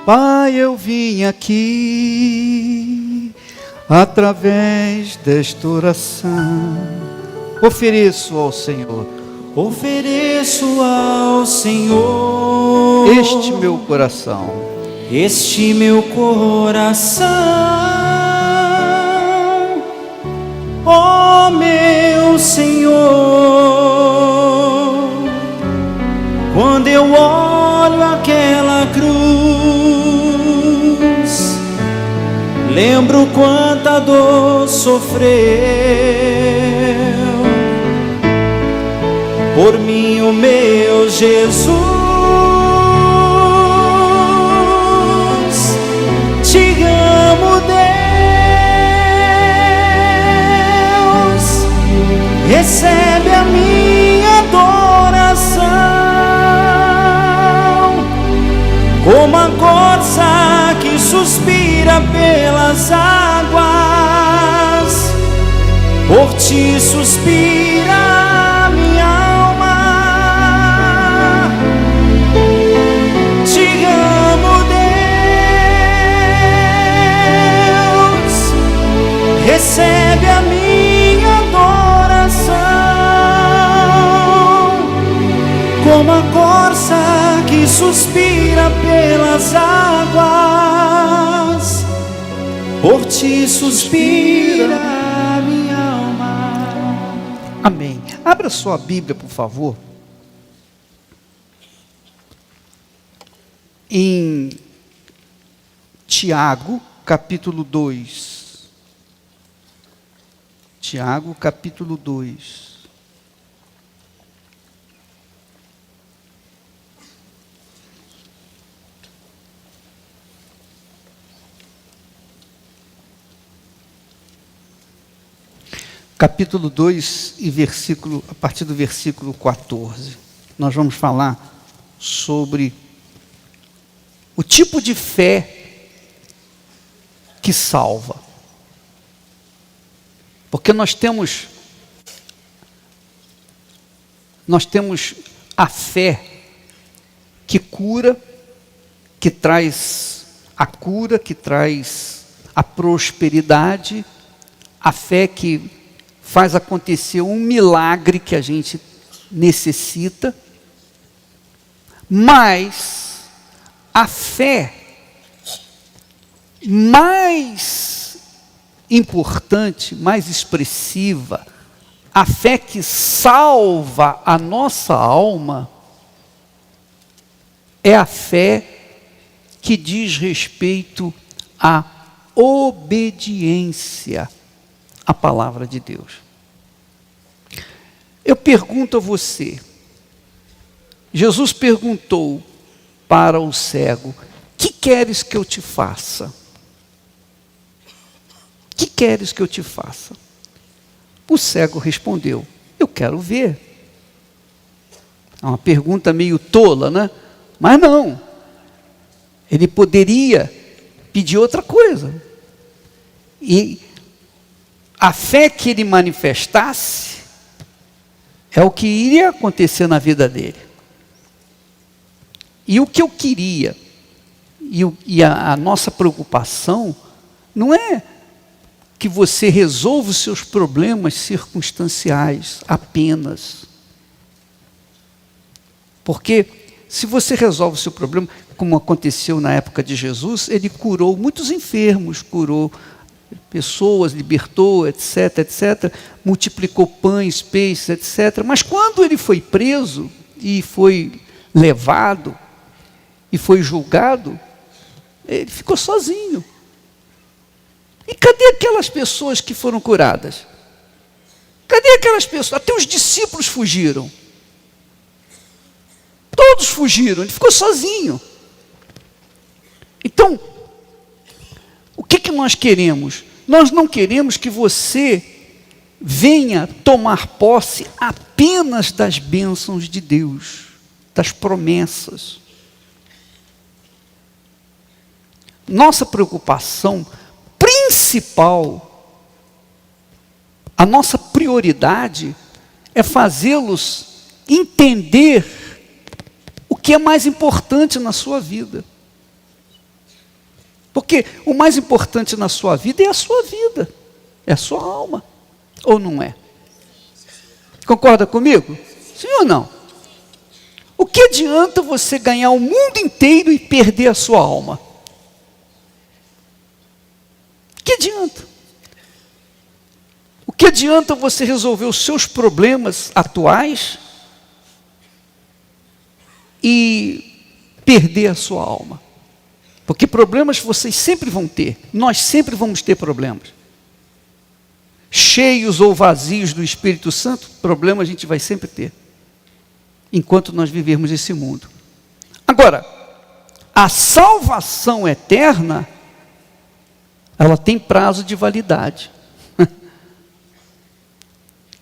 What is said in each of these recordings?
Pai, eu vim aqui, através desta oração, ofereço ao Senhor este meu coração, ó meu Senhor. Quando eu olho aquela cruz, lembro quanta dor sofreu por mim o meu Jesus. Te amo, Deus, recebe a minha adoração, como a corça que suspira pelas águas, por ti suspira minha alma. Te amo, Deus, recebe a minha adoração, como a corça que suspira pelas águas, por ti suspira minha alma. Amém. Abra sua Bíblia, por favor, em Tiago, capítulo 2. Tiago, capítulo 2. Capítulo 2 e a partir do versículo 14. Nós vamos falar sobre o tipo de fé que salva. Porque nós temos a fé que cura, que traz a cura, que traz a prosperidade, a fé que faz acontecer um milagre que a gente necessita, mas a fé mais importante, mais expressiva, a fé que salva a nossa alma, é a fé que diz respeito à obediência à palavra de Deus. Eu pergunto a você, Jesus perguntou para o cego: que queres que eu te faça? Que queres que eu te faça? O cego respondeu: eu quero ver. É uma pergunta meio tola, né? Mas não. Ele poderia pedir outra coisa. E a fé que ele manifestasse é o que iria acontecer na vida dele. E o que eu queria, e a nossa preocupação, não é que você resolva os seus problemas circunstanciais apenas. Porque se você resolve o seu problema, como aconteceu na época de Jesus, ele curou muitos enfermos, curou pessoas, libertou, etc, etc, multiplicou pães, peixes, etc. Mas quando ele foi preso e foi levado e foi julgado, ele ficou sozinho. E cadê aquelas pessoas que foram curadas? Cadê aquelas pessoas? Até os discípulos fugiram. Todos fugiram, ele ficou sozinho. Então, o que nós queremos? Nós não queremos que você venha tomar posse apenas das bênçãos de Deus, das promessas. Nossa preocupação principal, a nossa prioridade é fazê-los entender o que é mais importante na sua vida. Porque o mais importante na sua vida é a sua vida, é a sua alma, ou não é? Concorda comigo? Sim ou não? O que adianta você ganhar o mundo inteiro e perder a sua alma? O que adianta? O que adianta você resolver os seus problemas atuais e perder a sua alma? Porque problemas vocês sempre vão ter, nós sempre vamos ter problemas. Cheios ou vazios do Espírito Santo, problema a gente vai sempre ter, enquanto nós vivermos esse mundo. Agora, a salvação eterna, ela tem prazo de validade.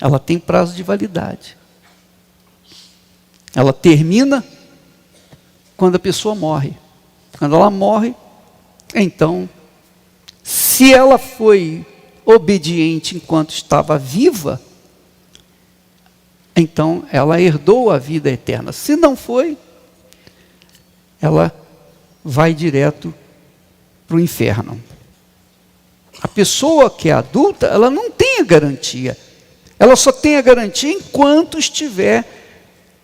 Ela tem prazo de validade. Ela termina quando a pessoa morre. Quando ela morre, então, se ela foi obediente enquanto estava viva, então ela herdou a vida eterna. Se não foi, ela vai direto para o inferno. A pessoa que é adulta, ela não tem a garantia. Ela só tem a garantia enquanto estiver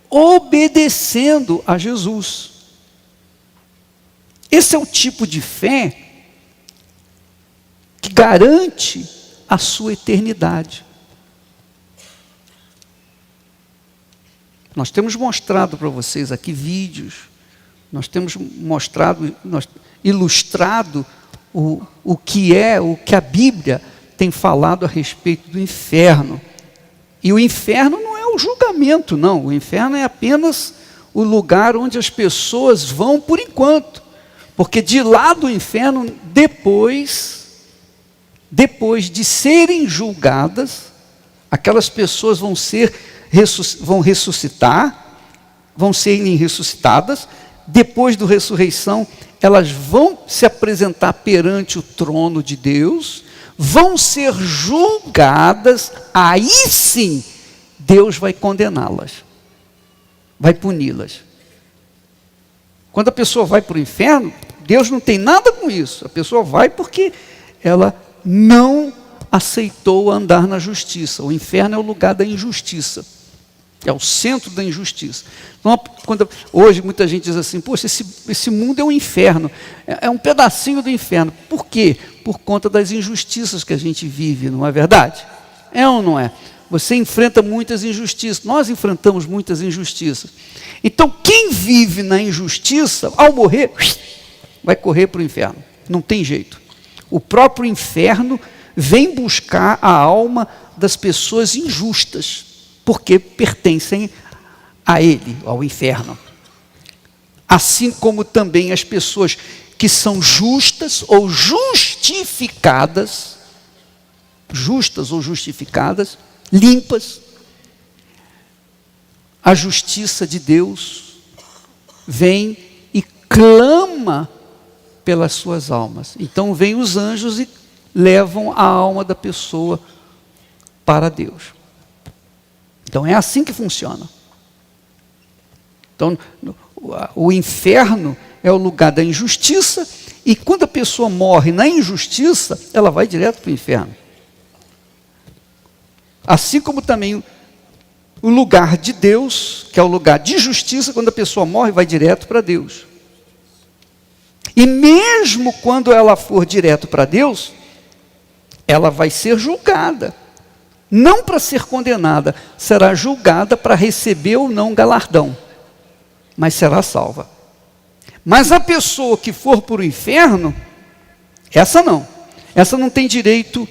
obedecendo a Jesus. Esse é o tipo de fé que garante a sua eternidade. Nós temos mostrado para vocês aqui vídeos, nós temos mostrado, ilustrado o que a Bíblia tem falado a respeito do inferno. E o inferno não é o julgamento, não. O inferno é apenas o lugar onde as pessoas vão por enquanto. Porque de lá do inferno, depois de serem julgadas, aquelas pessoas vão ressuscitar, vão serem ressuscitadas. Depois da ressurreição, elas vão se apresentar perante o trono de Deus, vão ser julgadas, aí sim, Deus vai condená-las, vai puni-las. Quando a pessoa vai para o inferno, Deus não tem nada com isso. A pessoa vai porque ela não aceitou andar na justiça. O inferno é o lugar da injustiça. É o centro da injustiça. Então, hoje muita gente diz assim, poxa, esse mundo é um inferno. É um pedacinho do inferno. Por quê? Por conta das injustiças que a gente vive, não é verdade? É ou não é? Você enfrenta muitas injustiças. Nós enfrentamos muitas injustiças. Então, quem vive na injustiça, ao morrer, vai correr para o inferno. Não tem jeito. O próprio inferno vem buscar a alma das pessoas injustas, porque pertencem a ele, ao inferno. Assim como também as pessoas que são justas ou justificadas, limpas, a justiça de Deus vem e clama pelas suas almas. Então vêm os anjos e levam a alma da pessoa para Deus. Então é assim que funciona. Então o inferno é o lugar da injustiça, e quando a pessoa morre na injustiça, ela vai direto para o inferno. Assim como também o lugar de Deus, que é o lugar de justiça, quando a pessoa morre, vai direto para Deus. E mesmo quando ela for direto para Deus, ela vai ser julgada. Não para ser condenada, será julgada para receber ou não galardão. Mas será salva. Mas a pessoa que for para o inferno, essa não tem direito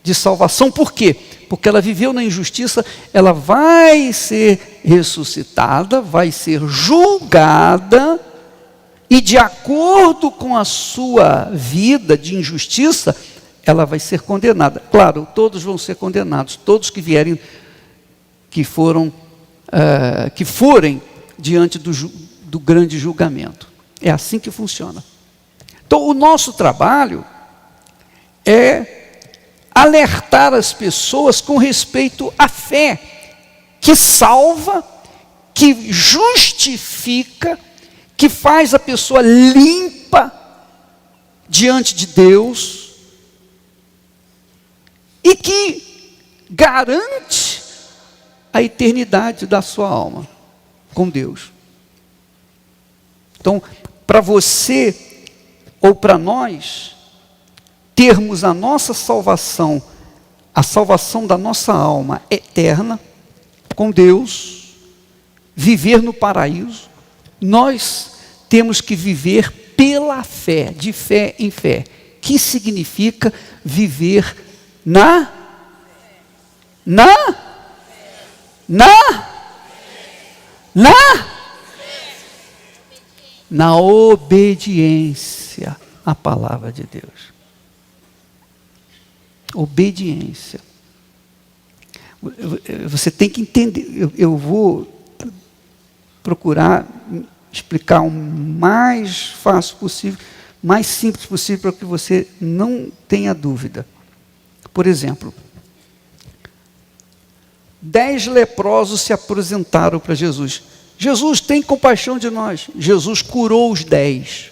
de salvação. Por quê? Porque ela viveu na injustiça, ela vai ser ressuscitada, vai ser julgada, e de acordo com a sua vida de injustiça, ela vai ser condenada. Claro, todos vão ser condenados, todos que vierem, que forem diante do grande julgamento. É assim que funciona. Então, o nosso trabalho é alertar as pessoas com respeito à fé, que salva, que justifica, que faz a pessoa limpa diante de Deus e que garante a eternidade da sua alma com Deus. Então, para você ou para nós termos a nossa salvação, a salvação da nossa alma eterna com Deus, viver no paraíso, nós temos que viver pela fé, de fé em fé, que significa viver na obediência à palavra de Deus. Obediência. Você tem que entender, eu vou procurar explicar o mais fácil possível, mais simples possível, para que você não tenha dúvida. Por exemplo, 10 leprosos se apresentaram para Jesus. Jesus, tem compaixão de nós. Jesus curou os 10,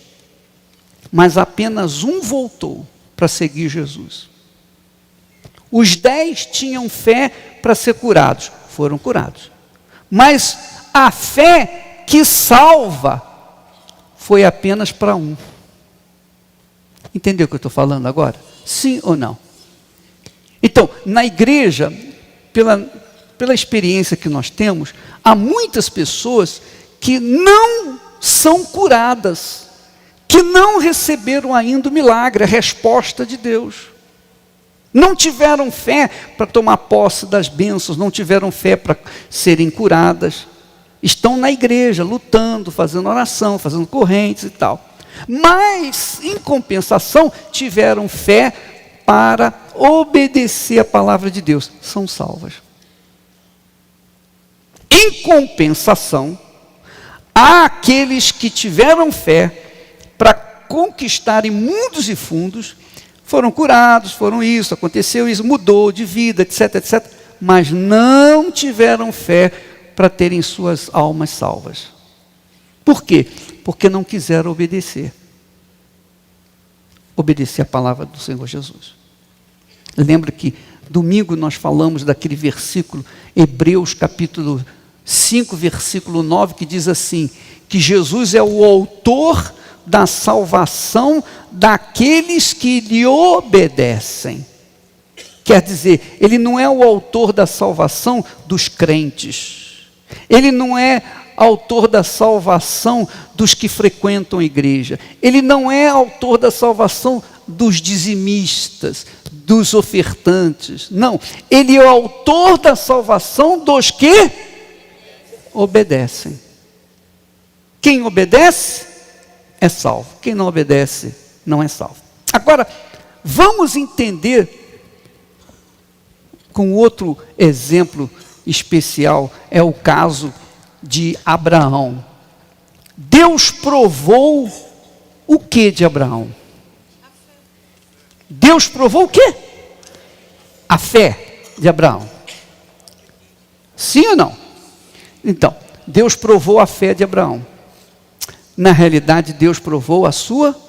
mas apenas um voltou para seguir Jesus. Os 10 tinham fé para ser curados, foram curados. Mas a fé que salva foi apenas para um. Entendeu o que eu estou falando agora? Sim ou não? Então, na igreja, pela experiência que nós temos, há muitas pessoas que não são curadas, que não receberam ainda o milagre, a resposta de Deus. Não tiveram fé para tomar posse das bênçãos, não tiveram fé para serem curadas. Estão na igreja, lutando, fazendo oração, fazendo correntes e tal. Mas, em compensação, tiveram fé para obedecer a palavra de Deus. São salvas. Em compensação, há aqueles que tiveram fé para conquistarem mundos e fundos, foram curados, foram isso, aconteceu isso, mudou de vida, etc, etc. Mas não tiveram fé para terem suas almas salvas. Por quê? Porque não quiseram obedecer. Obedecer a palavra do Senhor Jesus. Lembra que domingo nós falamos daquele versículo, Hebreus capítulo 5, versículo 9, que diz assim, que Jesus é o autor da salvação daqueles que lhe obedecem. Quer dizer, ele não é o autor da salvação dos crentes. Ele não é autor da salvação dos que frequentam a igreja. Ele não é autor da salvação dos dizimistas, dos ofertantes. Não, ele é o autor da salvação dos que obedecem. Quem obedece é salvo. Quem não obedece não é salvo. Agora, vamos entender com outro exemplo especial, é o caso de Abraão. Deus provou o que de Abraão? Deus provou o quê? A fé de Abraão. Sim ou não? Então, Deus provou a fé de Abraão. Na realidade, Deus provou a sua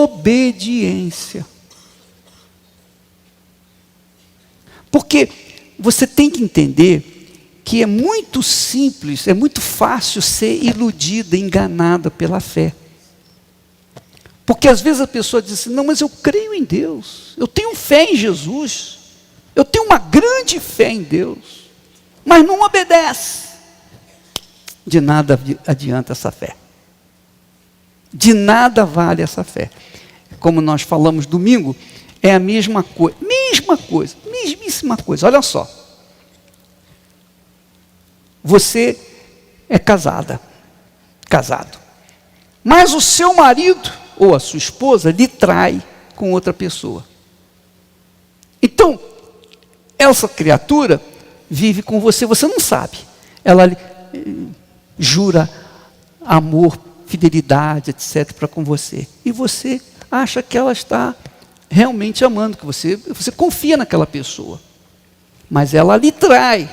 obediência. Porque você tem que entender que é muito simples, é muito fácil ser iludida, enganada pela fé. Porque às vezes a pessoa diz assim, não, mas eu creio em Deus, eu tenho fé em Jesus, eu tenho uma grande fé em Deus, mas não obedece. De nada adianta essa fé. De nada vale essa fé. Como nós falamos domingo, é a mesma coisa, mesmíssima coisa. Olha só. Você é casado. Mas o seu marido ou a sua esposa lhe trai com outra pessoa. Então, essa criatura vive com você, você não sabe. Ela jura amor, fidelidade, etc. para com você. E você acha que ela está realmente amando, que você confia naquela pessoa. Mas ela lhe trai.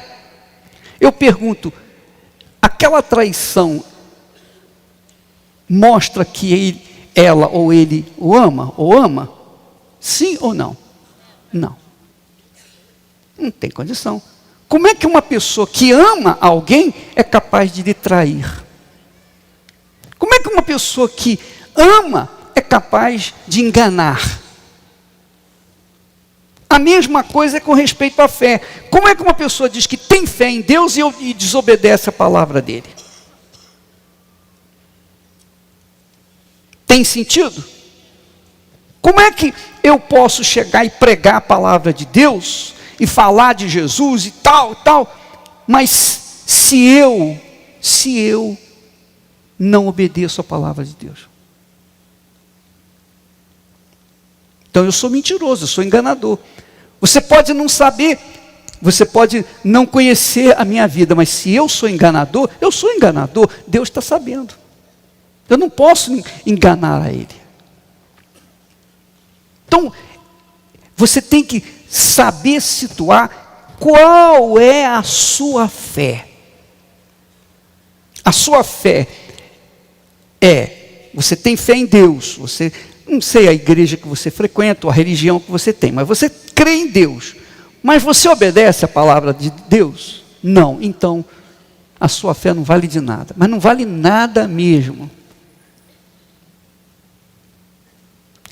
Eu pergunto, aquela traição mostra que ela ou ele o ama ou ama? Sim ou não? Não. Não tem condição. Como é que uma pessoa que ama alguém é capaz de lhe trair? Como é que uma pessoa que ama é capaz de enganar? A mesma coisa é com respeito à fé. Como é que uma pessoa diz que tem fé em Deus e desobedece a palavra dele? Tem sentido? Como é que eu posso chegar e pregar a palavra de Deus e falar de Jesus e tal, mas se eu não obedeço a palavra de Deus? Então eu sou mentiroso, eu sou enganador. Você pode não saber, você pode não conhecer a minha vida, mas se eu sou enganador, Deus está sabendo. Eu não posso enganar a Ele. Então, você tem que saber situar qual é a sua fé. A sua fé você tem fé em Deus, você, não sei a igreja que você frequenta, ou a religião que você tem, mas você crê em Deus. Mas você obedece a palavra de Deus? Não. Então, a sua fé não vale de nada. Mas não vale nada mesmo.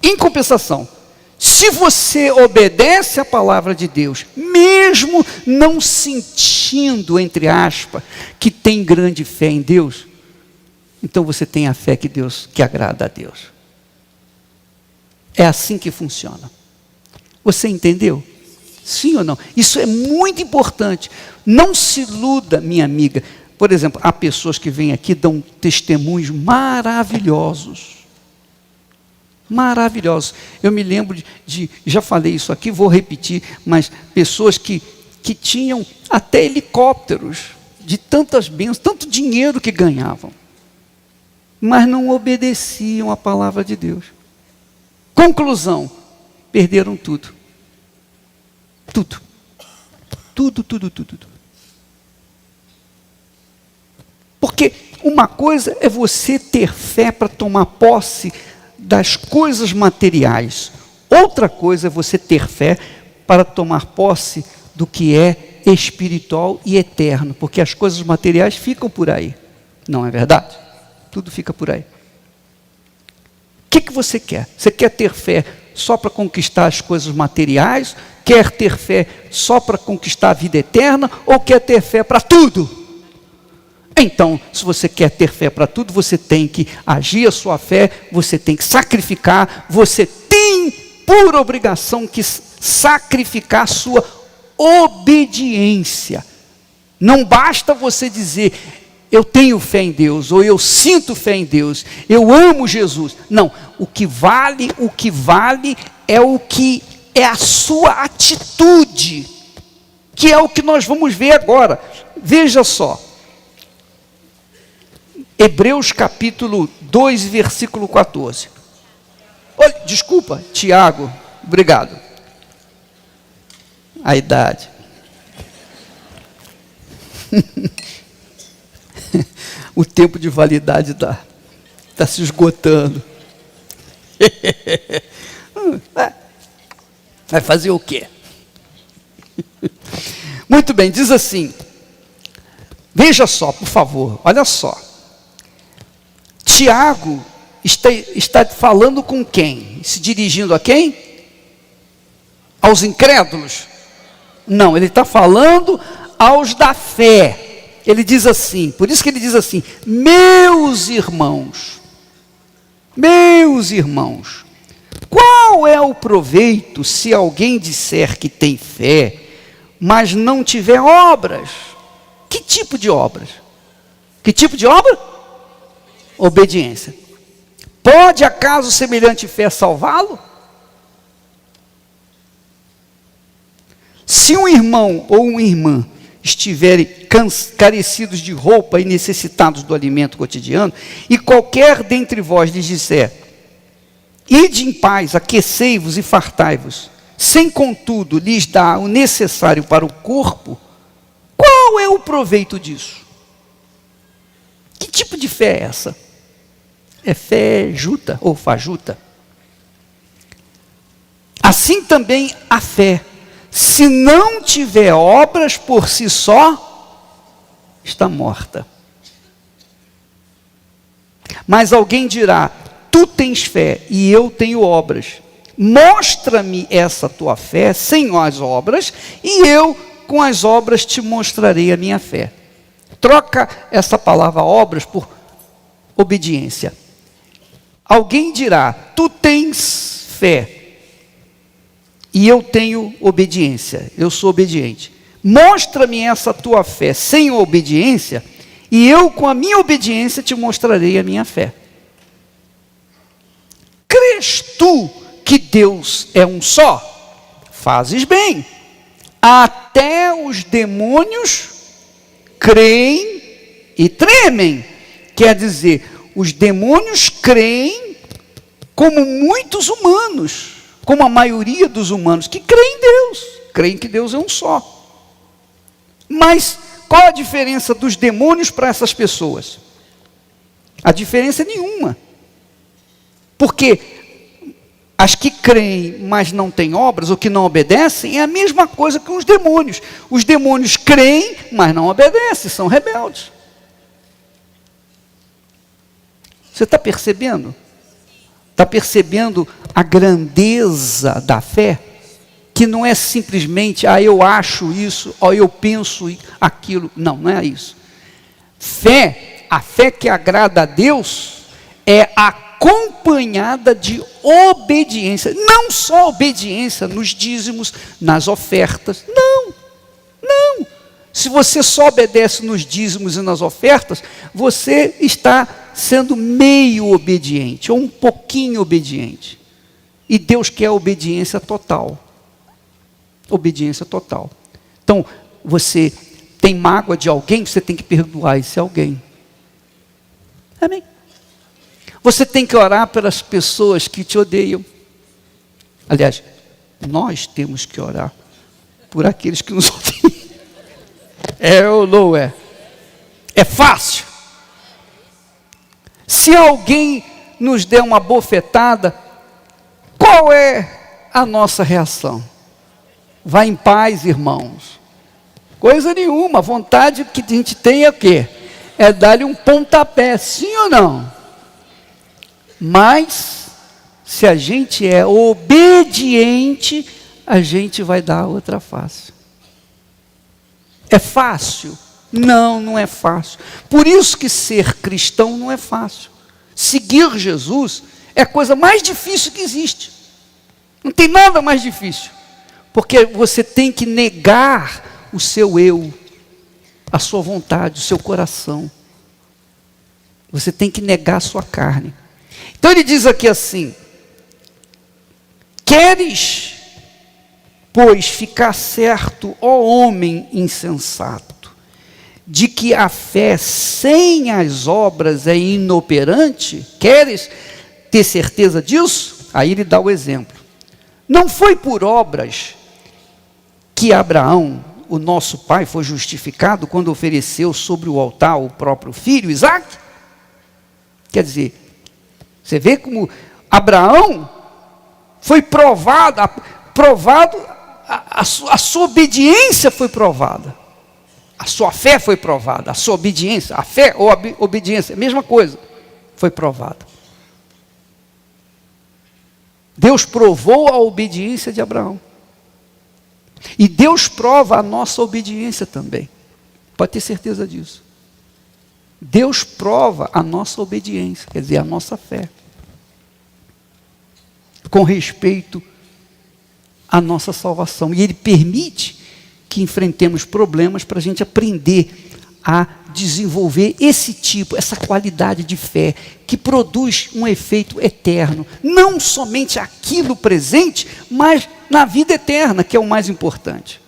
Em compensação, se você obedece a palavra de Deus, mesmo não sentindo, entre aspas, que tem grande fé em Deus, então você tem a fé que agrada a Deus. É assim que funciona. Você entendeu? Sim ou não? Isso é muito importante. Não se iluda, minha amiga. Por exemplo, há pessoas que vêm aqui e dão testemunhos maravilhosos. Maravilhosos. Eu me lembro já falei isso aqui, vou repetir, mas pessoas que tinham até helicópteros, de tantas bênçãos, tanto dinheiro que ganhavam, mas não obedeciam a palavra de Deus. Conclusão, perderam tudo. Tudo. Porque uma coisa é você ter fé para tomar posse das coisas materiais. Outra coisa é você ter fé para tomar posse do que é espiritual e eterno. Porque as coisas materiais ficam por aí. Não é verdade? Tudo fica por aí. O que você quer? Você quer ter fé só para conquistar as coisas materiais? Quer ter fé só para conquistar a vida eterna? Ou quer ter fé para tudo? Então, se você quer ter fé para tudo, você tem que agir a sua fé, você tem que sacrificar, você tem por obrigação que sacrificar a sua obediência. Não basta você dizer, eu tenho fé em Deus, ou eu sinto fé em Deus, eu amo Jesus. Não, o que vale é a sua atitude, que é o que nós vamos ver agora. Veja só. Hebreus capítulo 2, versículo 14. Olha, desculpa, Tiago, obrigado. A idade. O tempo de validade está se esgotando. Vai fazer o quê? Muito bem, diz assim. Veja só, por favor, olha só. Tiago está falando com quem? Se dirigindo a quem? Aos incrédulos? Não, ele está falando aos da fé. Ele diz assim, por isso que ele diz assim, meus irmãos, qual é o proveito se alguém disser que tem fé, mas não tiver obras? Que tipo de obras? Que tipo de obra? Obediência. Pode acaso semelhante fé salvá-lo? Se um irmão ou uma irmã estiverem carecidos de roupa e necessitados do alimento cotidiano, e qualquer dentre vós lhes disser, ide em paz, aquecei-vos e fartai-vos, sem contudo lhes dar o necessário para o corpo, qual é o proveito disso? Que tipo de fé é essa? é fé juta ou fajuta. Assim também a fé, se não tiver obras por si só, está morta. Mas alguém dirá: tu tens fé e eu tenho obras. Mostra-me essa tua fé sem as obras, e eu com as obras te mostrarei a minha fé. Troca essa palavra obras por obediência. Alguém dirá: tu tens fé e eu tenho obediência, eu sou obediente. Mostra-me essa tua fé sem obediência, e eu com a minha obediência te mostrarei a minha fé. Crês tu que Deus é um só? Fazes bem. Até os demônios creem e tremem. Quer dizer, os demônios creem como muitos humanos, como a maioria dos humanos que creem em Deus, creem que Deus é um só. Mas qual a diferença dos demônios para essas pessoas? A diferença é nenhuma. Porque as que creem, mas não têm obras, ou que não obedecem, é a mesma coisa que os demônios. Os demônios creem, mas não obedecem, são rebeldes. Você está percebendo? Está percebendo a grandeza da fé? Que não é simplesmente, eu acho isso, eu penso aquilo. Não, não é isso. Fé, a fé que agrada a Deus, é acompanhada de obediência. Não só obediência nos dízimos, nas ofertas. Não, não. Se você só obedece nos dízimos e nas ofertas, você está sendo meio obediente, ou um pouquinho obediente. E Deus quer obediência total. Obediência total. Então, você tem mágoa de alguém, você tem que perdoar esse alguém. Amém? Você tem que orar pelas pessoas que te odeiam. Aliás, nós temos que orar por aqueles que nos odeiam. É ou não é? É fácil. Se alguém nos der uma bofetada, qual é a nossa reação? Vá em paz, irmãos. Coisa nenhuma. A vontade que a gente tem é o quê? É dar-lhe um pontapé, sim ou não? Mas, se a gente é obediente, a gente vai dar outra face. É fácil? Não, não é fácil. Por isso que ser cristão não é fácil. Seguir Jesus é a coisa mais difícil que existe. Não tem nada mais difícil. Porque você tem que negar o seu eu, a sua vontade, o seu coração. Você tem que negar a sua carne. Então ele diz aqui assim: queres, pois, ficar certo, ó homem insensato, de que a fé sem as obras é inoperante? Queres ter certeza disso? Aí ele dá o exemplo. Não foi por obras que Abraão, o nosso pai, foi justificado quando ofereceu sobre o altar o próprio filho, Isaque? Quer dizer, você vê como Abraão foi provado, a sua obediência foi provada. A sua fé foi provada, a sua obediência, a fé ou a obediência, a mesma coisa, foi provada. Deus provou a obediência de Abraão. E Deus prova a nossa obediência também. Pode ter certeza disso. Deus prova a nossa obediência, quer dizer, a nossa fé. Com respeito à nossa salvação. E Ele permite que enfrentemos problemas para a gente aprender a desenvolver esse tipo, essa qualidade de fé, que produz um efeito eterno. Não somente aqui no presente, mas na vida eterna, que é o mais importante.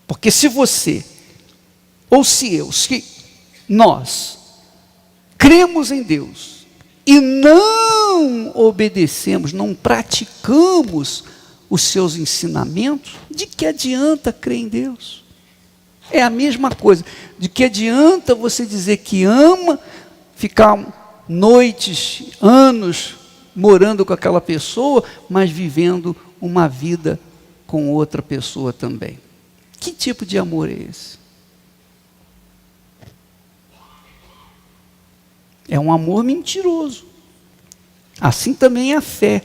Porque se você, ou se nós, cremos em Deus, e não obedecemos, não praticamos os seus ensinamentos, de que adianta crer em Deus? É a mesma coisa. De que adianta você dizer que ama, ficar noites, anos morando com aquela pessoa, mas vivendo uma vida com outra pessoa também. Que tipo de amor é esse? É um amor mentiroso. Assim também é a fé.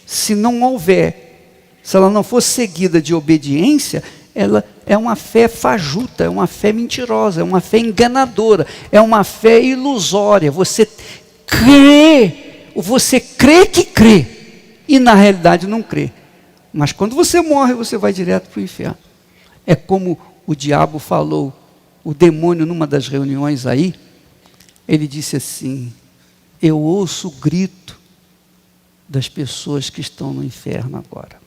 Se não houver, se ela não for seguida de obediência, ela é uma fé fajuta, é uma fé mentirosa, é uma fé enganadora, é uma fé ilusória. Você crê que crê, e na realidade não crê. Mas quando você morre, você vai direto para o inferno. É como o diabo falou, o demônio numa das reuniões aí, ele disse assim: eu ouço o grito das pessoas que estão no inferno agora.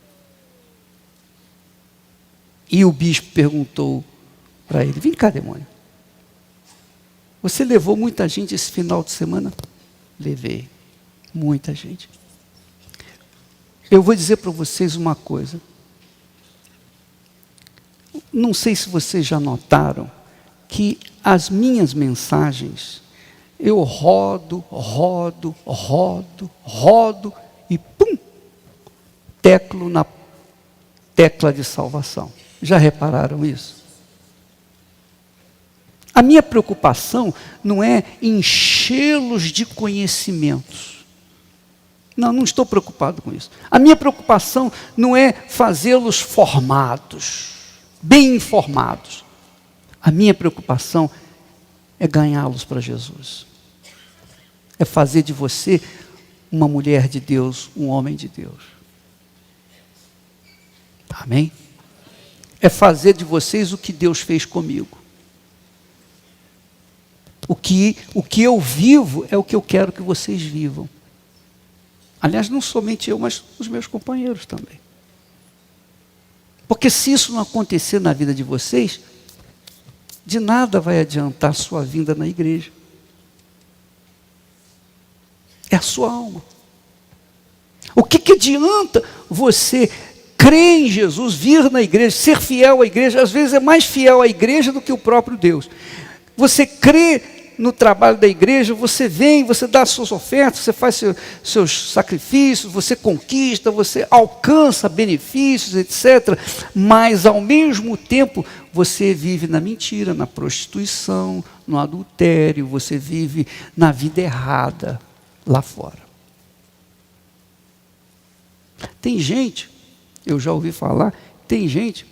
E o bispo perguntou para ele: vem cá, demônio, você levou muita gente esse final de semana? Levei, muita gente. Eu vou dizer para vocês uma coisa. Não sei se vocês já notaram que as minhas mensagens, eu rodo e pum, teclo na tecla de salvação. Já repararam isso? A minha preocupação não é enchê-los de conhecimentos. Não estou preocupado com isso. A minha preocupação não é fazê-los formados, bem informados. A minha preocupação é ganhá-los para Jesus. É fazer de você uma mulher de Deus, um homem de Deus. Amém? É fazer de vocês o que Deus fez comigo. O que eu vivo é o que eu quero que vocês vivam. Aliás, não somente eu, mas os meus companheiros também. Porque se isso não acontecer na vida de vocês, de nada vai adiantar a sua vinda na igreja. É a sua alma. O que adianta você crer em Jesus, vir na igreja, ser fiel à igreja? Às vezes é mais fiel à igreja do que o próprio Deus. Você crê no trabalho da igreja, você vem, você dá as suas ofertas, você faz seus sacrifícios, você conquista, você alcança benefícios, etc. Mas, ao mesmo tempo, você vive na mentira, na prostituição, no adultério, você vive na vida errada lá fora. Tem gente, eu já ouvi falar, tem gente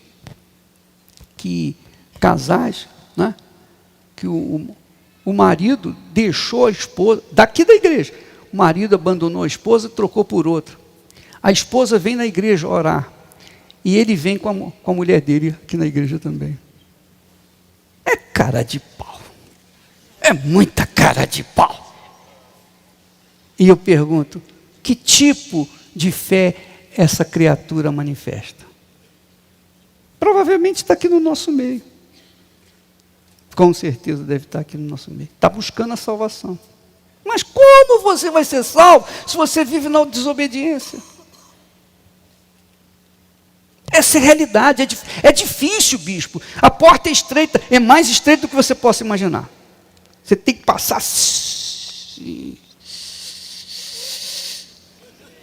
que, casais, né, que o marido deixou a esposa, daqui da igreja, o marido abandonou a esposa e trocou por outra. A esposa vem na igreja orar, e ele vem com a mulher dele aqui na igreja também. É cara de pau, é muita cara de pau. E eu pergunto, que tipo de fé essa criatura manifesta? Provavelmente está aqui no nosso meio. Com certeza deve estar aqui no nosso meio. Está buscando a salvação. Mas como você vai ser salvo se você vive na desobediência? Essa é a realidade. É difícil, bispo. A porta é estreita. É mais estreita do que você possa imaginar. Você tem que passar.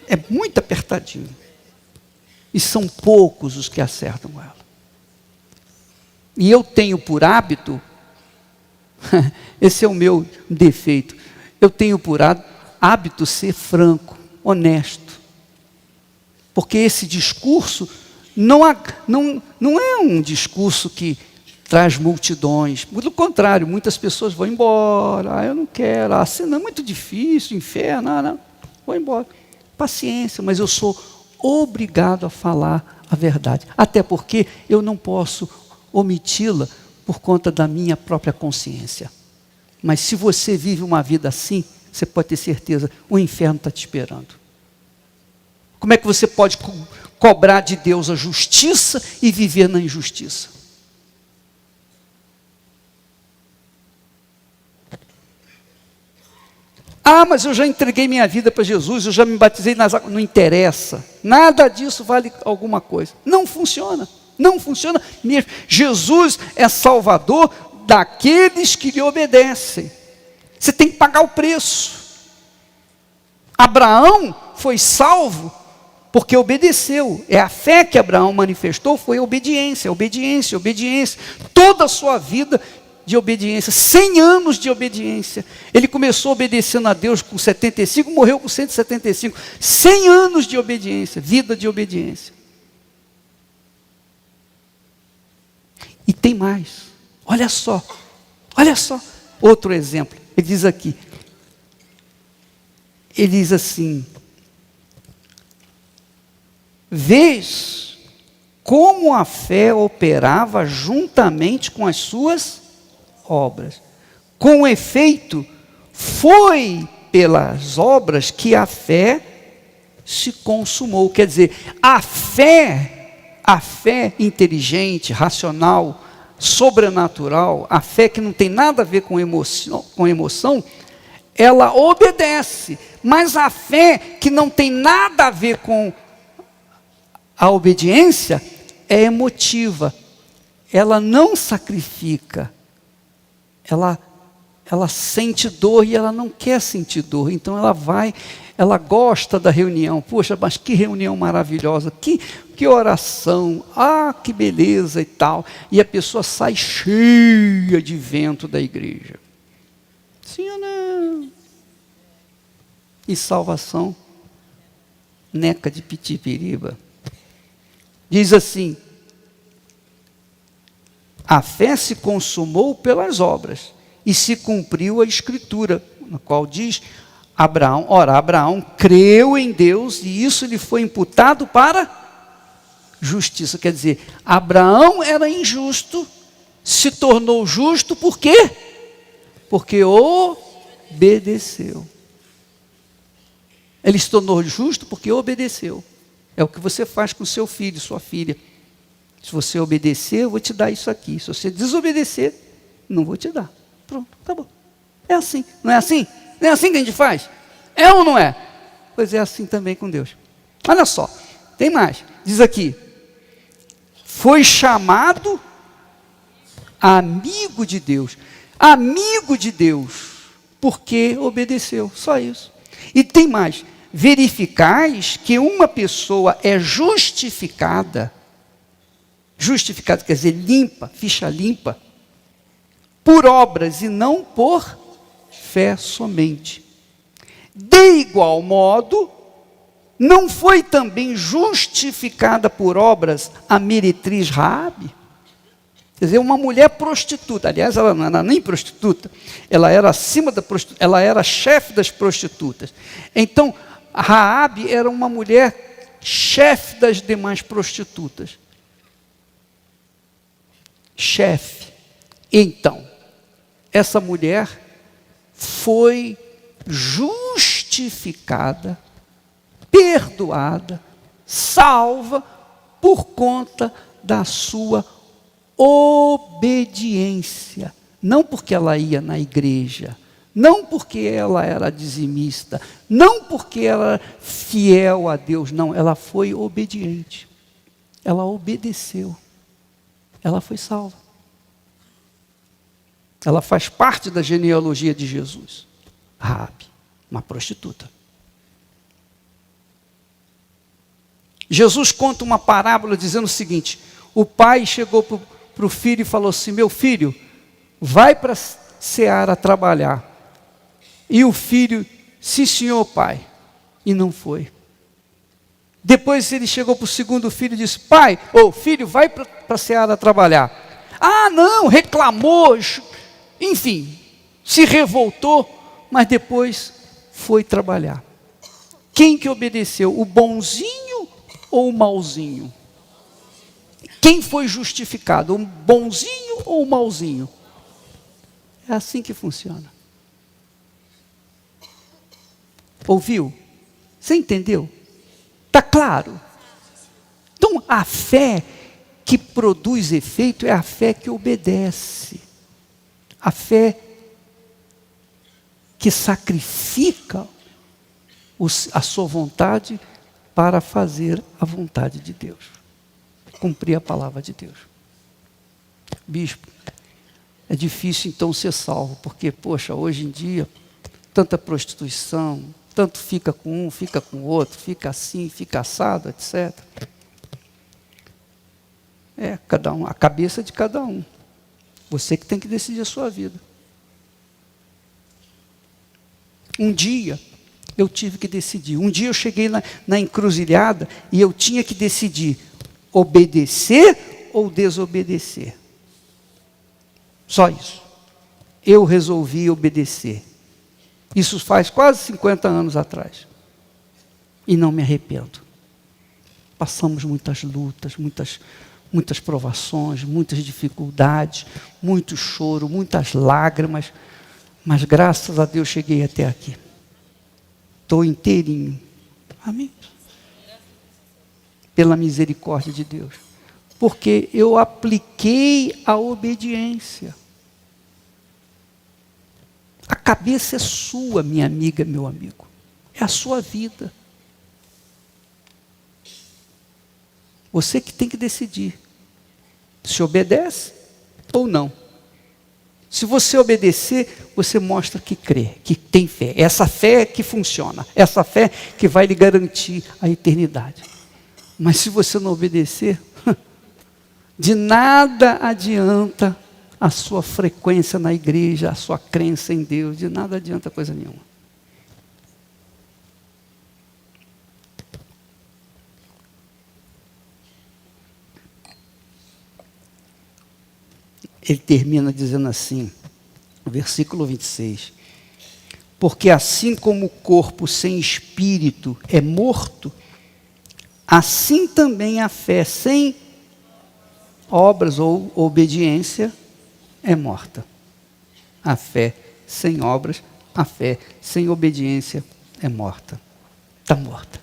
É muito apertadinho. E são poucos os que acertam ela. E eu tenho por hábito, esse é o meu defeito, eu tenho por hábito ser franco, honesto. Porque esse discurso não é um discurso que traz multidões. Pelo contrário, muitas pessoas vão embora. Eu não quero, assim não é muito difícil, inferno, não, vou embora. Paciência, mas eu sou obrigado a falar a verdade. Até porque eu não posso omiti-la por conta da minha própria consciência. Mas se você vive uma vida assim, você pode ter certeza, o inferno está te esperando. Como é que você pode cobrar de Deus a justiça e viver na injustiça? Ah, mas eu já entreguei minha vida para Jesus, eu já me batizei nas águas. Não interessa, nada disso vale alguma coisa. Não funciona, não funciona mesmo. Jesus é Salvador daqueles que lhe obedecem. Você tem que pagar o preço. Abraão foi salvo porque obedeceu. É a fé que Abraão manifestou, foi obediência, obediência, obediência. Toda a sua vida de obediência, 100 anos de obediência. Ele começou obedecendo a Deus com 75, morreu com 175. 100 anos de obediência, vida de obediência. E tem mais. Olha só, outro exemplo. Ele diz aqui, ele diz assim: vês como a fé operava juntamente com as suas obras. Com efeito, foi pelas obras que a fé se consumou. Quer dizer, a fé inteligente, racional, sobrenatural, a fé que não tem nada a ver com emoção, ela obedece. Mas a fé que não tem nada a ver com a obediência é emotiva. Ela não sacrifica. Ela sente dor e ela não quer sentir dor. Então ela gosta da reunião. Poxa, mas que reunião maravilhosa, que oração, que beleza e tal. E a pessoa sai cheia de vento da igreja. Sim ou não? E salvação, neca de pitipiriba. Diz assim: a fé se consumou pelas obras, e se cumpriu a escritura, na qual diz, Abraão creu em Deus, e isso lhe foi imputado para justiça. Quer dizer, Abraão era injusto, se tornou justo, por quê? Porque obedeceu. Ele se tornou justo porque obedeceu. É o que você faz com seu filho, sua filha. Se você obedecer, eu vou te dar isso aqui. Se você desobedecer, não vou te dar. Pronto, tá bom. É assim, não é assim? Não é assim que a gente faz? É ou não é? Pois é assim também com Deus. Olha só, tem mais. Diz aqui: foi chamado amigo de Deus. Amigo de Deus, porque obedeceu. Só isso. E tem mais. Verificais que uma pessoa é justificada. Justificado quer dizer limpa, ficha limpa, por obras e não por fé somente. De igual modo, não foi também justificada por obras a meretriz Raabe? Quer dizer, uma mulher prostituta. Aliás, ela não era nem prostituta, ela era acima da prostituta, ela era chefe das prostitutas. Então, Raabe era uma mulher chefe das demais prostitutas. Chefe. Então, essa mulher foi justificada, perdoada, salva por conta da sua obediência. Não porque ela ia na igreja, não porque ela era dizimista, não porque ela era fiel a Deus, não, ela foi obediente. Ela obedeceu. Ela foi salva. Ela faz parte da genealogia de Jesus. Raabe, uma prostituta. Jesus conta uma parábola dizendo o seguinte: o pai chegou para o filho e falou assim: meu filho, vai para a seara trabalhar. E o filho, sim senhor pai, e não foi. Depois ele chegou para o segundo filho e disse: pai, filho, vai para a seara trabalhar. Ah, não, reclamou, enfim, se revoltou, mas depois foi trabalhar. Quem que obedeceu? O bonzinho ou o mauzinho? Quem foi justificado? O bonzinho ou o mauzinho? É assim que funciona. Ouviu? Você entendeu? Está claro? Então, a fé que produz efeito é a fé que obedece. A fé que sacrifica a sua vontade para fazer a vontade de Deus. Cumprir a palavra de Deus. Bispo, é difícil então ser salvo, porque, poxa, hoje em dia, tanta prostituição, tanto fica com um, fica com o outro, fica assim, fica assado, etc. É, cada um, a cabeça de cada um. Você que tem que decidir a sua vida. Um dia eu tive que decidir. Um dia eu cheguei na encruzilhada e eu tinha que decidir obedecer ou desobedecer. Só isso. Eu resolvi obedecer. Isso faz quase 50 anos atrás. E não me arrependo. Passamos muitas lutas, muitas provações, muitas dificuldades, muito choro, muitas lágrimas, mas graças a Deus cheguei até aqui. Estou inteirinho. Amém? Pela misericórdia de Deus. Porque eu apliquei a obediência. A cabeça é sua, minha amiga, meu amigo. É a sua vida. Você que tem que decidir se obedece ou não. Se você obedecer, você mostra que crê, que tem fé. Essa fé que funciona, essa fé que vai lhe garantir a eternidade. Mas se você não obedecer, de nada adianta a sua frequência na igreja, a sua crença em Deus, de nada adianta coisa nenhuma. Ele termina dizendo assim, versículo 26, porque assim como o corpo sem espírito é morto, assim também a fé sem obras ou obediência é morta. A fé sem obras, a fé sem obediência é morta. Está morta.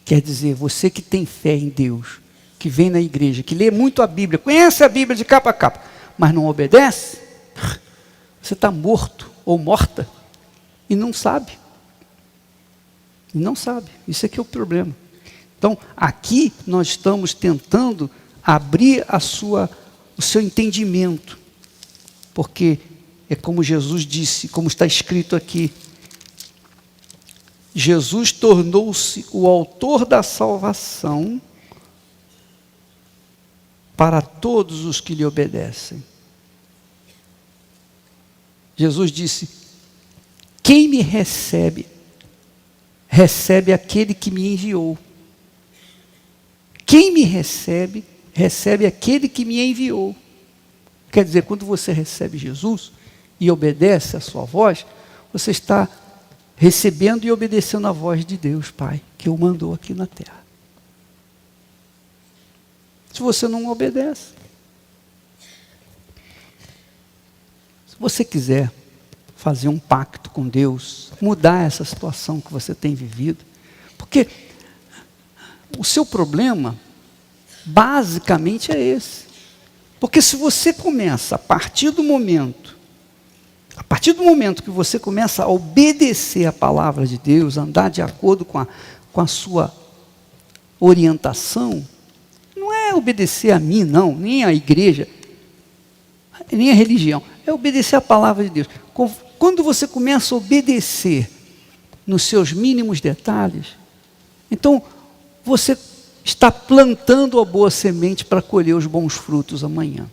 Quer dizer, você que tem fé em Deus, que vem na igreja, que lê muito a Bíblia, conhece a Bíblia de capa a capa, mas não obedece, você está morto ou morta e não sabe. E não sabe. Isso aqui é o problema. Então, aqui nós estamos tentando abrir o seu entendimento, porque é como Jesus disse, como está escrito aqui, Jesus tornou-se o autor da salvação para todos os que lhe obedecem. Jesus disse, quem me recebe, recebe aquele que me enviou. Quem me recebe, recebe aquele que me enviou. Quer dizer, quando você recebe Jesus e obedece a sua voz, você está recebendo e obedecendo a voz de Deus, Pai, que o mandou aqui na terra. Se você não obedece. Se você quiser fazer um pacto com Deus, mudar essa situação que você tem vivido, porque o seu problema basicamente é esse. Porque se você começa, a partir do momento que você começa a obedecer a palavra de Deus, andar de acordo com a sua orientação, não é obedecer a mim, não, nem a igreja, nem a religião, é obedecer a palavra de Deus. Quando você começa a obedecer nos seus mínimos detalhes, então você está plantando a boa semente para colher os bons frutos amanhã.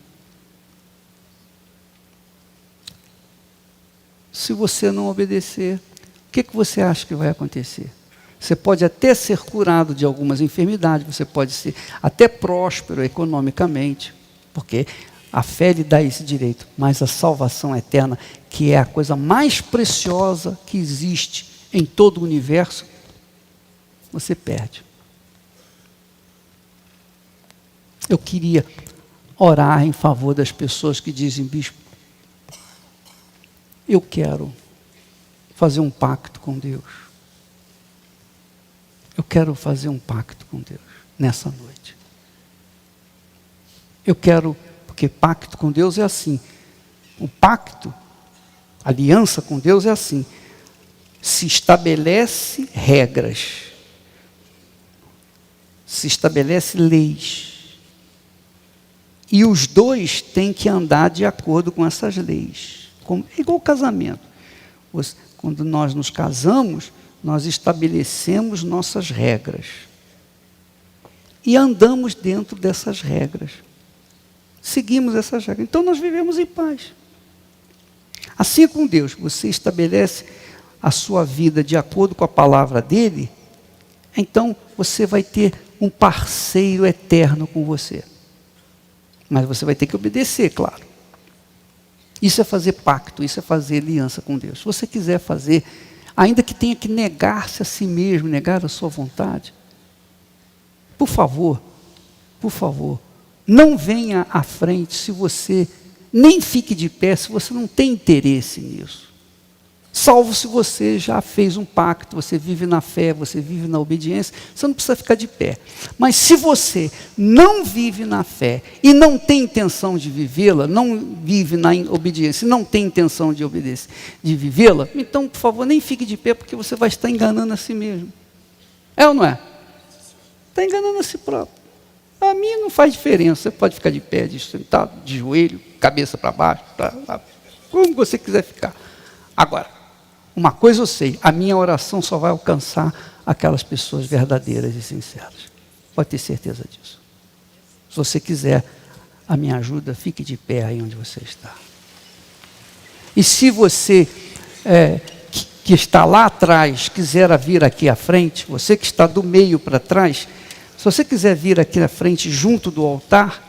Se você não obedecer, o que você acha que vai acontecer? Você pode até ser curado de algumas enfermidades, você pode ser até próspero economicamente, porque a fé lhe dá esse direito, mas a salvação eterna, que é a coisa mais preciosa que existe em todo o universo, você perde. Eu queria orar em favor das pessoas que dizem, bispo, eu quero fazer um pacto com Deus. Eu quero fazer um pacto com Deus nessa noite. Eu quero, porque pacto com Deus é assim. O pacto, aliança com Deus é assim. Se estabelece regras. Se estabelece leis. E os dois têm que andar de acordo com essas leis. É igual o casamento. Quando nós nos casamos, nós estabelecemos nossas regras. E andamos dentro dessas regras. Seguimos essas regras. Então nós vivemos em paz. Assim é com Deus. Você estabelece a sua vida de acordo com a palavra dele, então você vai ter um parceiro eterno com você. Mas você vai ter que obedecer, claro. Isso é fazer pacto, isso é fazer aliança com Deus. Se você quiser fazer, ainda que tenha que negar-se a si mesmo, negar a sua vontade, por favor, não venha à frente se você, nem fique de pé se você não tem interesse nisso. Salvo se você já fez um pacto, você vive na fé, você vive na obediência, você não precisa ficar de pé. Mas se você não vive na fé e não tem intenção de vivê-la, não vive na obediência e não tem intenção de obedecer, de vivê-la, então, por favor, nem fique de pé, porque você vai estar enganando a si mesmo. É ou não é? Está enganando a si próprio. A mim não faz diferença, você pode ficar de pé, de sentado, de joelho, cabeça para baixo, como você quiser ficar. Agora, uma coisa eu sei, a minha oração só vai alcançar aquelas pessoas verdadeiras e sinceras. Pode ter certeza disso. Se você quiser a minha ajuda, fique de pé aí onde você está. E se você que está lá atrás quiser vir aqui à frente, você que está do meio para trás, se você quiser vir aqui na frente junto do altar,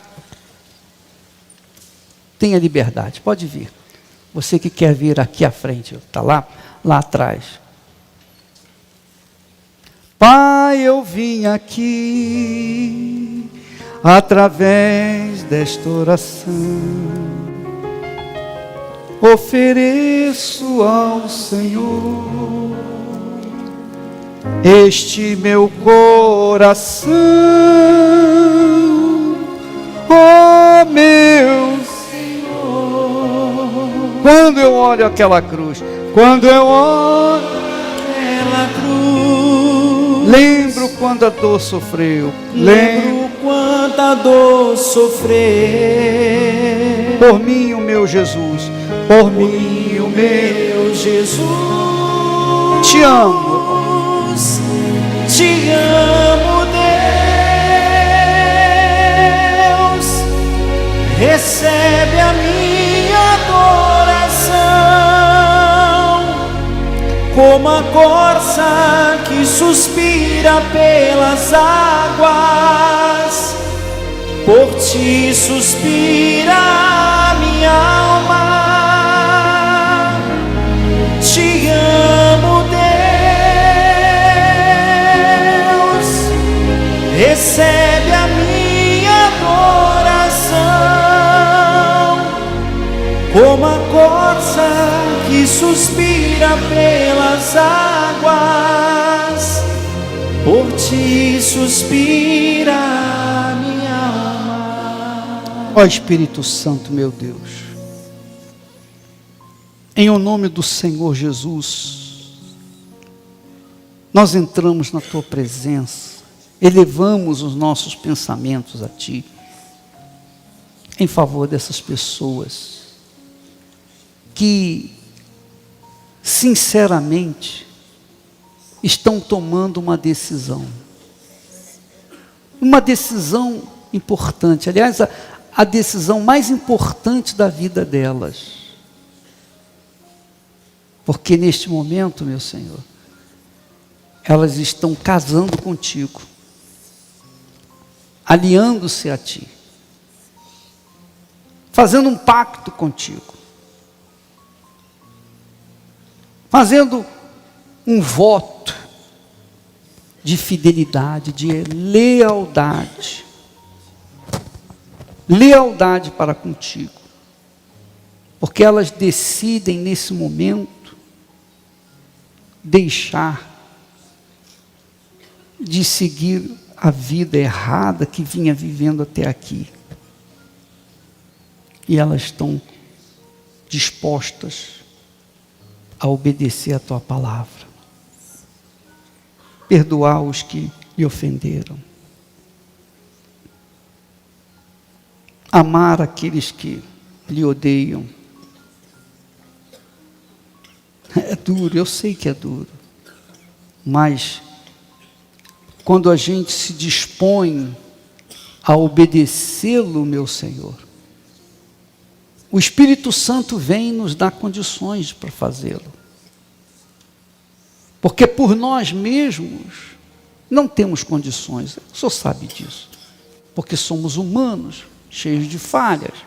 tenha liberdade, pode vir. Você que quer vir aqui à frente, está lá atrás. Pai, eu vim aqui através desta oração, ofereço ao Senhor este meu coração, ó meu Senhor. Quando eu olho aquela cruz, quando eu olho aquela cruz, lembro quando a dor sofreu, lembro quando a dor sofreu, por mim o meu Jesus, por mim o meu Jesus. Te amo, te amo, Deus, recebe a minha adoração, como a corça que suspira pelas águas, por ti suspira a minha alma. Te amo, Deus, recebe a minha adoração, como a corça que suspira pelas águas, por ti suspira a minha alma. Ó Espírito Santo, meu Deus, em o nome do Senhor Jesus, nós entramos na Tua presença, elevamos os nossos pensamentos a Ti, em favor dessas pessoas que, sinceramente, estão tomando uma decisão importante, aliás, a decisão mais importante da vida delas. Porque neste momento, meu Senhor, elas estão casando contigo, aliando-se a Ti, fazendo um pacto contigo, fazendo um voto de fidelidade, de lealdade para contigo, porque elas decidem nesse momento deixar de seguir a vida errada que vinha vivendo até aqui. E elas estão dispostas a obedecer a Tua palavra, perdoar os que lhe ofenderam, amar aqueles que lhe odeiam. duro, eu sei que é duro. Mas quando a gente se dispõe a obedecê-lo, meu Senhor, o Espírito Santo vem e nos dá condições para fazê-lo. Porque por nós mesmos não temos condições, o Senhor sabe disso. Porque somos humanos, cheios de falhas.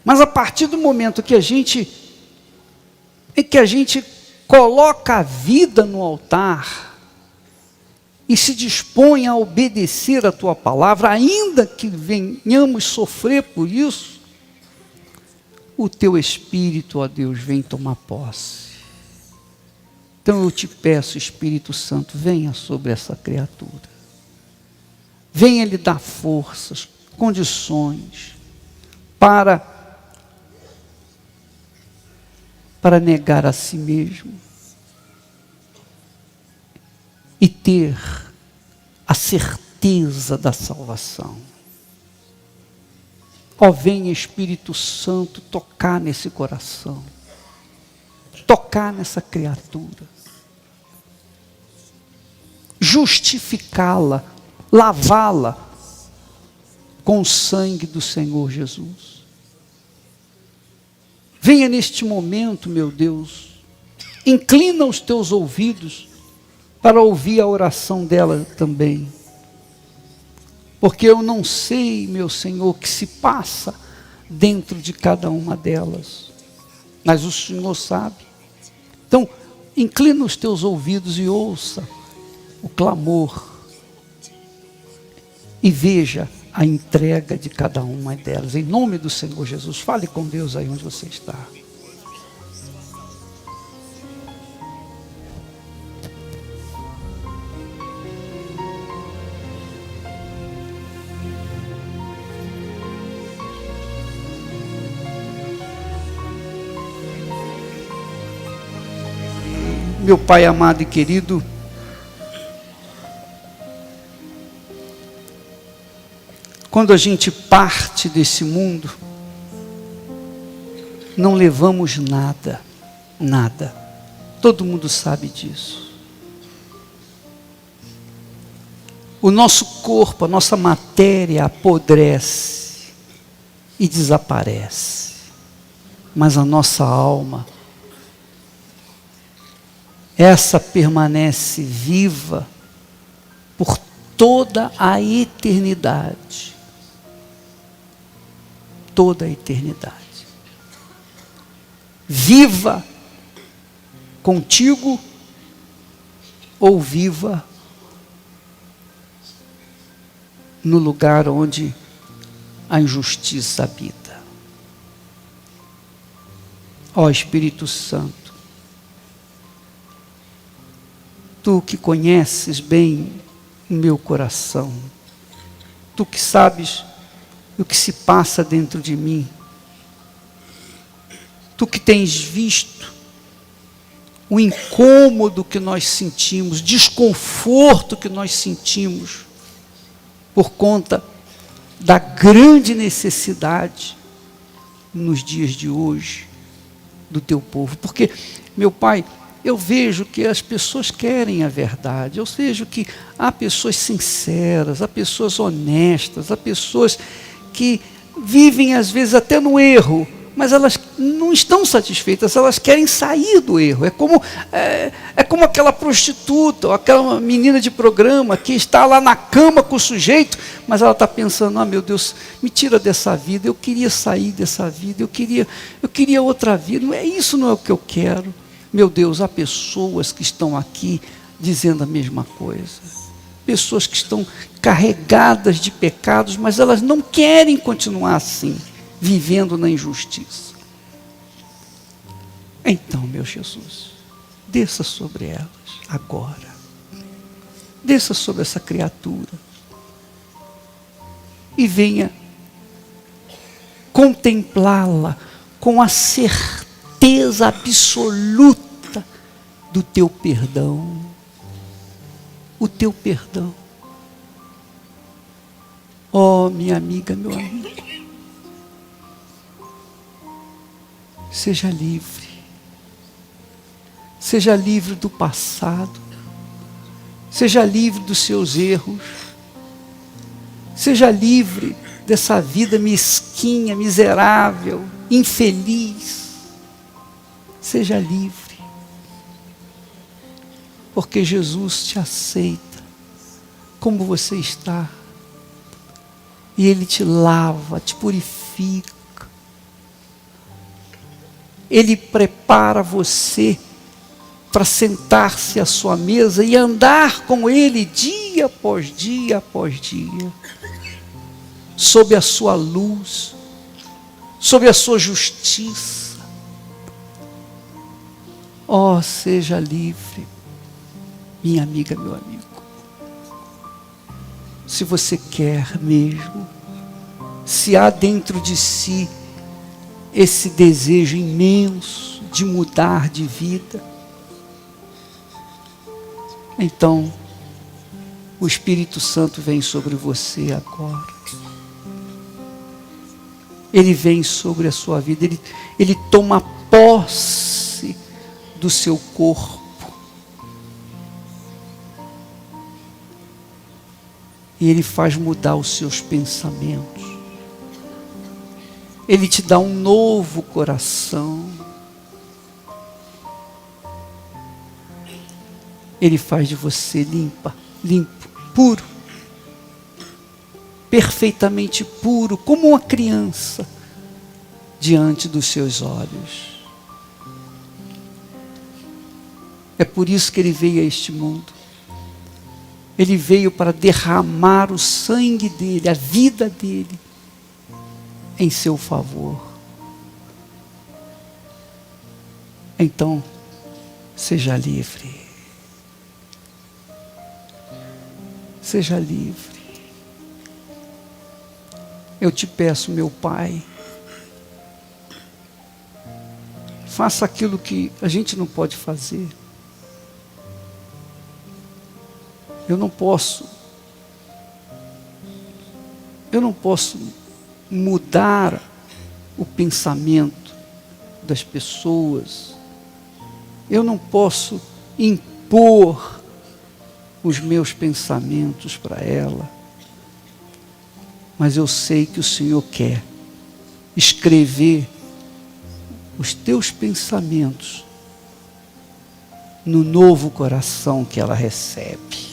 Mas a partir do momento que a gente coloca a vida no altar e se dispõe a obedecer a tua palavra, ainda que venhamos sofrer por isso, o teu Espírito, ó Deus, vem tomar posse. Então eu te peço, Espírito Santo, venha sobre essa criatura. Venha lhe dar forças, condições para negar a si mesmo e ter a certeza da salvação. Ó, venha Espírito Santo tocar nesse coração, tocar nessa criatura, justificá-la, lavá-la com o sangue do Senhor Jesus. Venha neste momento, meu Deus, inclina os teus ouvidos para ouvir a oração dela também. Porque eu não sei, meu Senhor, o que se passa dentro de cada uma delas, mas o Senhor sabe. Então, inclina os teus ouvidos e ouça o clamor e veja a entrega de cada uma delas. Em nome do Senhor Jesus, fale com Deus aí onde você está. Meu Pai amado e querido, quando a gente parte desse mundo, não levamos nada, nada. Todo mundo sabe disso. O nosso corpo, a nossa matéria apodrece e desaparece, mas a nossa alma, essa permanece viva por toda a eternidade. Toda a eternidade. Viva contigo ou viva no lugar onde a injustiça habita. Ó Espírito Santo, tu que conheces bem o meu coração, tu que sabes o que se passa dentro de mim, tu que tens visto o incômodo que nós sentimos, desconforto que nós sentimos por conta da grande necessidade nos dias de hoje do teu povo. Porque, meu Pai, eu vejo que as pessoas querem a verdade, eu vejo que há pessoas sinceras, há pessoas honestas, há pessoas que vivem às vezes até no erro, mas elas não estão satisfeitas, elas querem sair do erro. É como aquela prostituta, ou aquela menina de programa que está lá na cama com o sujeito, mas ela está pensando, ah, meu Deus, me tira dessa vida, eu queria sair dessa vida, eu queria outra vida, isso não é o que eu quero. Meu Deus, há pessoas que estão aqui dizendo a mesma coisa. Pessoas que estão carregadas de pecados, mas elas não querem continuar assim, vivendo na injustiça. Então, meu Jesus, desça sobre elas agora. Desça sobre essa criatura. E venha contemplá-la com a certeza absoluta do teu perdão. O teu perdão. Oh, minha amiga, meu amigo. Seja livre. Seja livre do passado. Seja livre dos seus erros. Seja livre dessa vida mesquinha, miserável, infeliz. Seja livre. Porque Jesus te aceita como você está. E Ele te lava, te purifica. Ele prepara você para sentar-se à sua mesa e andar com Ele dia após dia após dia, sob a sua luz, sob a sua justiça. Oh, seja livre, minha amiga, meu amigo. Se você quer mesmo, se há dentro de si esse desejo imenso de mudar de vida, então o Espírito Santo vem sobre você agora. Ele vem sobre a sua vida, ele toma posse do seu corpo. E Ele faz mudar os seus pensamentos. Ele te dá um novo coração. Ele faz de você limpo, puro. Perfeitamente puro, como uma criança, diante dos seus olhos. É por isso que Ele veio a este mundo. Ele veio para derramar o sangue dele, a vida dele, em seu favor. Então, seja livre. Seja livre. Eu te peço, meu Pai, faça aquilo que a gente não pode fazer. Eu não posso mudar o pensamento das pessoas. Eu não posso impor os meus pensamentos para ela. Mas eu sei que o Senhor quer escrever os teus pensamentos no novo coração que ela recebe.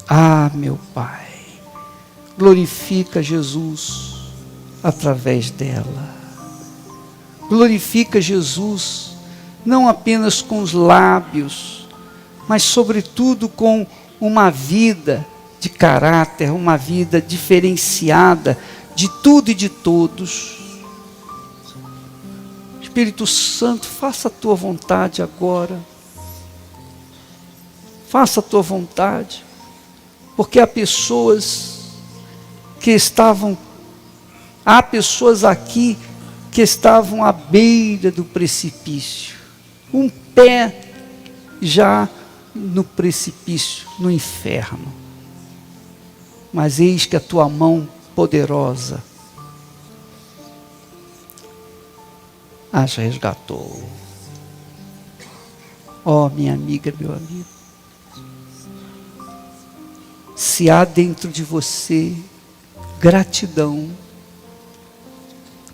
Ah, meu Pai, glorifica Jesus através dela. Glorifica Jesus, não apenas com os lábios, mas sobretudo com uma vida de caráter, uma vida diferenciada de tudo e de todos. Espírito Santo, faça a tua vontade agora. Faça a tua vontade. Porque há pessoas aqui que estavam à beira do precipício. Um pé já no precipício, no inferno. Mas eis que a tua mão poderosa as resgatou. Oh, minha amiga, meu amigo. Se há dentro de você gratidão,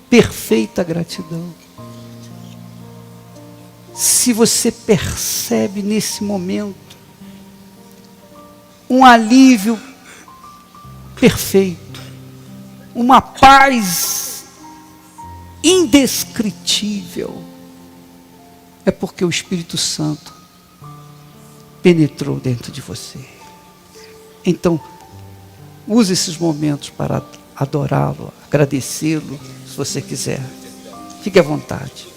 perfeita gratidão, se você percebe nesse momento um alívio perfeito, uma paz indescritível, é porque o Espírito Santo penetrou dentro de você. Então, use esses momentos para adorá-lo, agradecê-lo, se você quiser. Fique à vontade.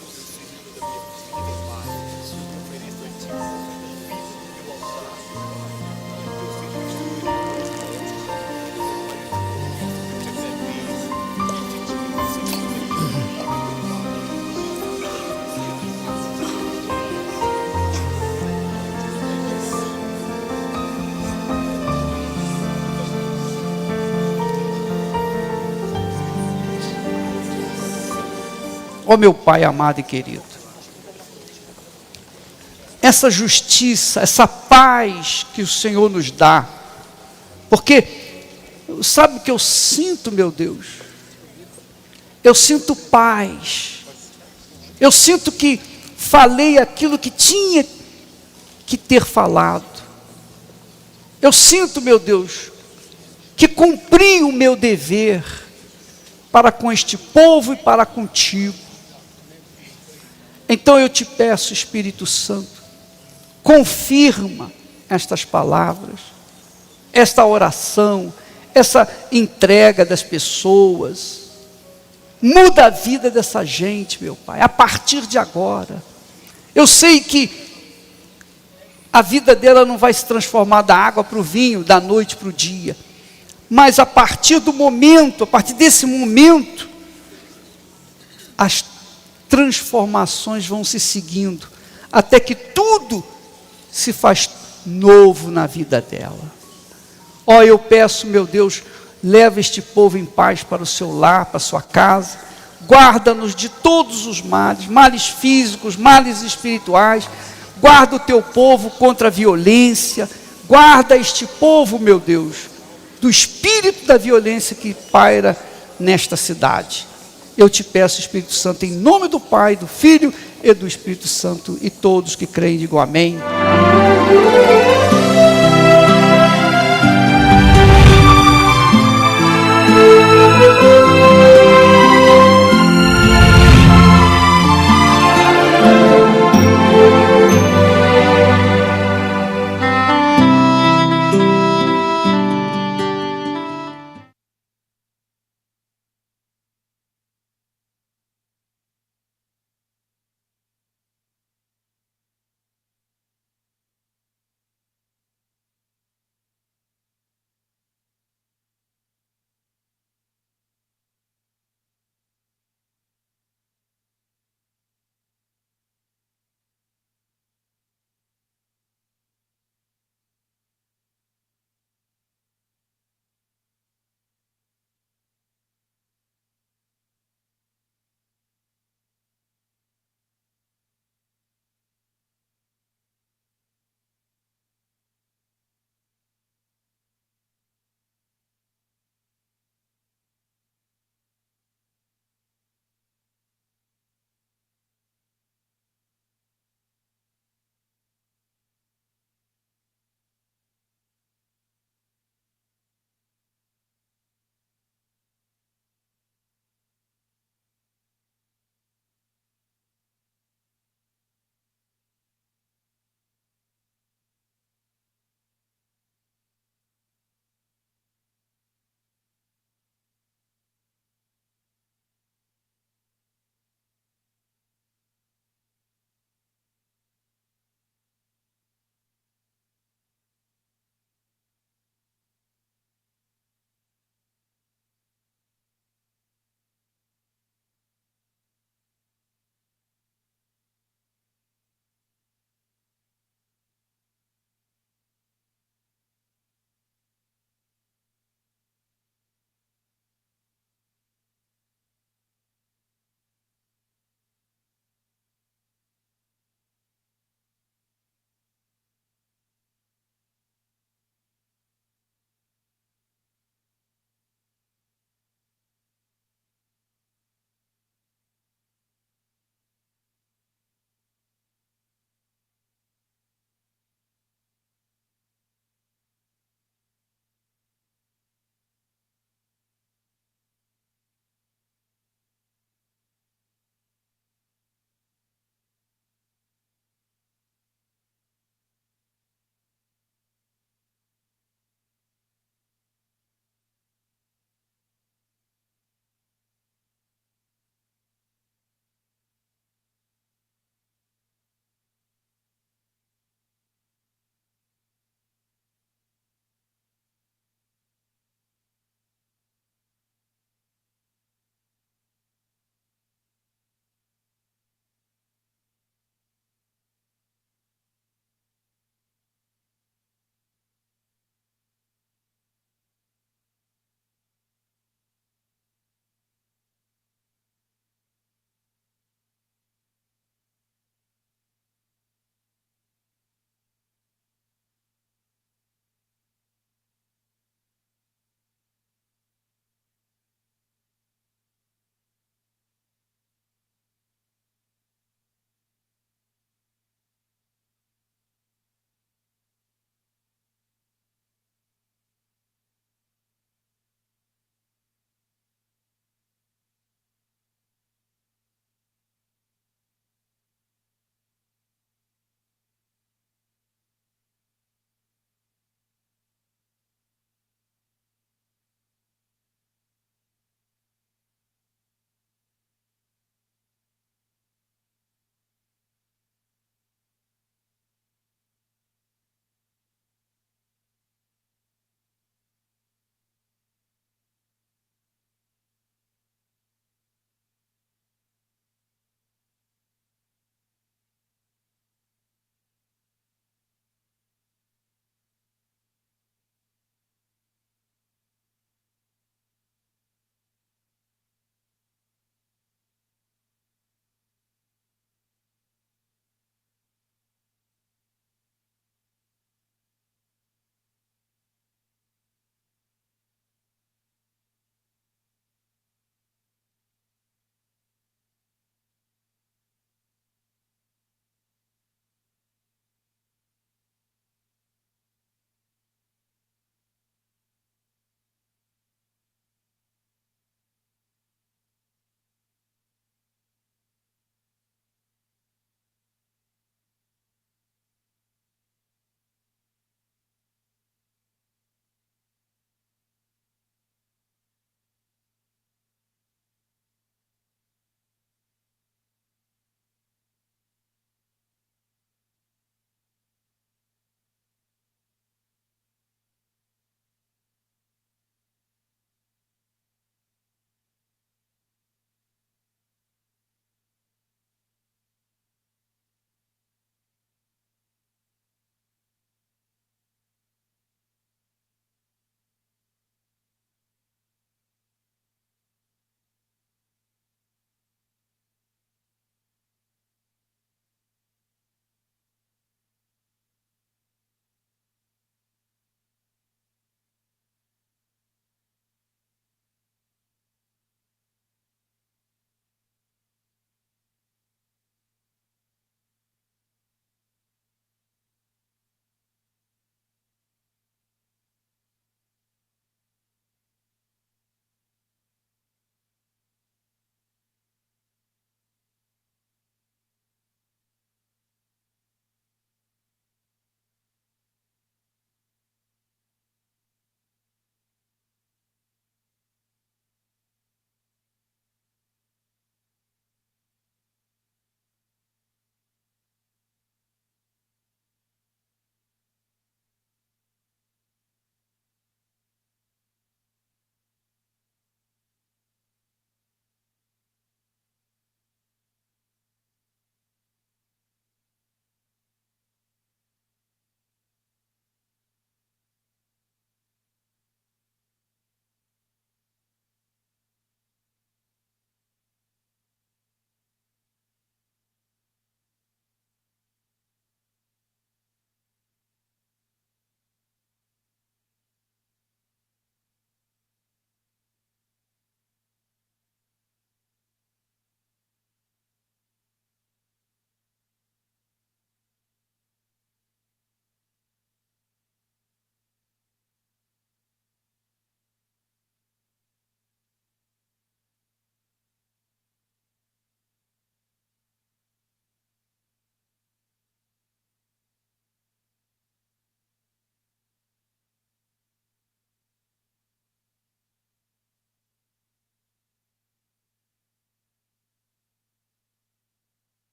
Ó meu Pai amado e querido, essa justiça, essa paz que o Senhor nos dá. Porque, sabe o que eu sinto, meu Deus? Eu sinto paz. Eu sinto que falei aquilo que tinha que ter falado. Eu sinto, meu Deus, que cumpri o meu dever para com este povo e para contigo. Então eu te peço, Espírito Santo, confirma estas palavras, esta oração, essa entrega das pessoas. Muda a vida dessa gente, meu Pai, a partir de agora. Eu sei que a vida dela não vai se transformar da água para o vinho, da noite para o dia. Mas a partir do momento, a partir desse momento, as transformações vão se seguindo, até que tudo se faz novo na vida dela. Ó, eu peço, meu Deus, leva este povo em paz para o seu lar, para a sua casa. Guarda-nos de todos os males, males físicos, males espirituais. Guarda o teu povo contra a violência. Guarda este povo, meu Deus, do espírito da violência que paira nesta cidade. Eu te peço, Espírito Santo, em nome do Pai, do Filho e do Espírito Santo, e todos que creem digam amém.